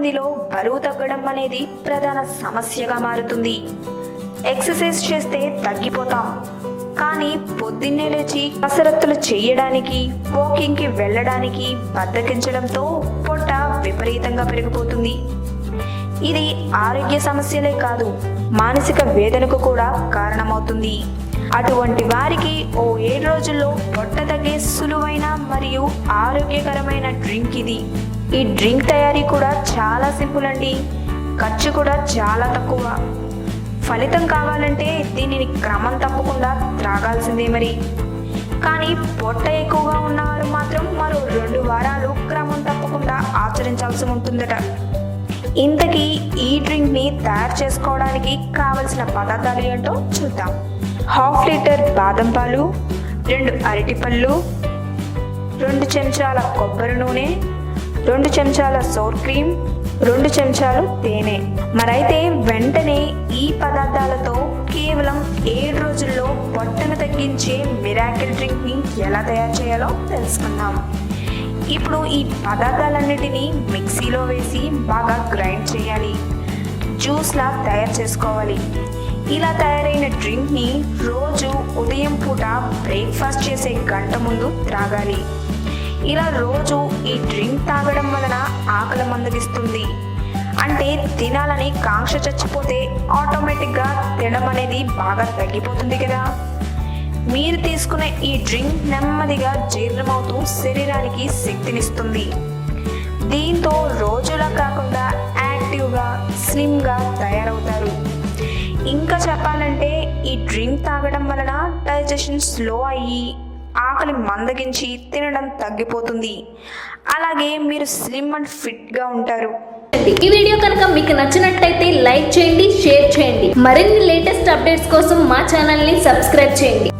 మందిలో బరువు తగ్గడం అనేది ప్రధాన సమస్యగా మారుతుంది. ఎక్సర్సైజ్ చేస్తే తగ్గిపోతాం, కానీ పొద్దున్నే లేచి కసరత్తులు చేయడానికి, వాకింగ్కి వెళ్ళడానికి బద్దకించడంతో పొట్ట విపరీతంగా పెరిగిపోతుంది. ఇది ఆరోగ్య సమస్యలే కాదు, మానసిక వేదనకు కూడా కారణమవుతుంది. అటువంటి వారికి ఓ 7 రోజుల్లో పొట్ట తగ్గే సులువైన మరియు ఆరోగ్యకరమైన డ్రింక్ ఇది. ఈ డ్రింక్ తయారీ కూడా చాలా సింపుల్ అండి. ఖర్చు కూడా చాలా తక్కువ. ఫలితం కావాలంటే దీనిని క్రమం తప్పకుండా త్రాగాల్సిందే మరి. కానీ పొట్ట ఎక్కువగా ఉన్నవారు మాత్రం మరో 2 వారాలు క్రమం తప్పకుండా ఆచరించాల్సి ఉంటుందట. ఇంతకీ ఈ డ్రింక్ని తయారు చేసుకోవడానికి కావలసిన పదార్థాలు ఏంటో చూద్దాం. 1/2 లీటర్ బాదం పాలు, 2 అరటిపళ్ళు, 2 చెంచాల కొబ్బరి నూనె, 2 చెంచాల సోర్ క్రీమ్, 2 చెంచాలు తేనె. మరైతే వెంటనే ఈ పదార్థాలతో కేవలం 7 రోజుల్లో పొట్టను తగ్గించే మిరాకిల్ డ్రింక్ని ఎలా తయారు చేయాలో తెలుసుకుందాం. ఇప్పుడు ఈ పదార్థాలన్నిటినీ మిక్సీలో వేసి బాగా గ్రైండ్ చేయాలి. జ్యూస్లా తయారు చేసుకోవాలి. ఇలా తయారైన డ్రింక్ని రోజు ఉదయం పూట బ్రేక్ఫాస్ట్ చేసే గంట ముందు త్రాగాలి. ఇలా రోజు ఈ డ్రింక్ తాగడం వలన ఆకలి మందగిస్తుంది. అంటే తినాలని కాంక్ష చచ్చిపోతే ఆటోమేటిక్గా తినడం అనేది బాగా తగ్గిపోతుంది కదా. మీరు తీసుకునే ఈ డ్రింక్ నెమ్మదిగా జీర్ణమవుతూ శరీరానికి శక్తినిస్తుంది. దీంతో రోజులా కాకుండా యాక్టివ్గా, స్లిమ్గా తయారవుతారు. ఇంకా చెప్పాలంటే ఈ డ్రింక్ తాగడం వలన డైజెషన్ స్లో అయ్యి ఆకలి మందగించి తినడం తగ్గిపోతుంది. అలాగే మీరు స్లిమ్ అండ్ ఫిట్గా ఉంటారు. ఈ వీడియో కనుక మీకు నచ్చినట్టయితే లైక్ చేయండి, షేర్ చేయండి. మరిన్ని లేటెస్ట్ అప్డేట్స్ కోసం మా ఛానల్ని సబ్స్క్రైబ్ చేయండి.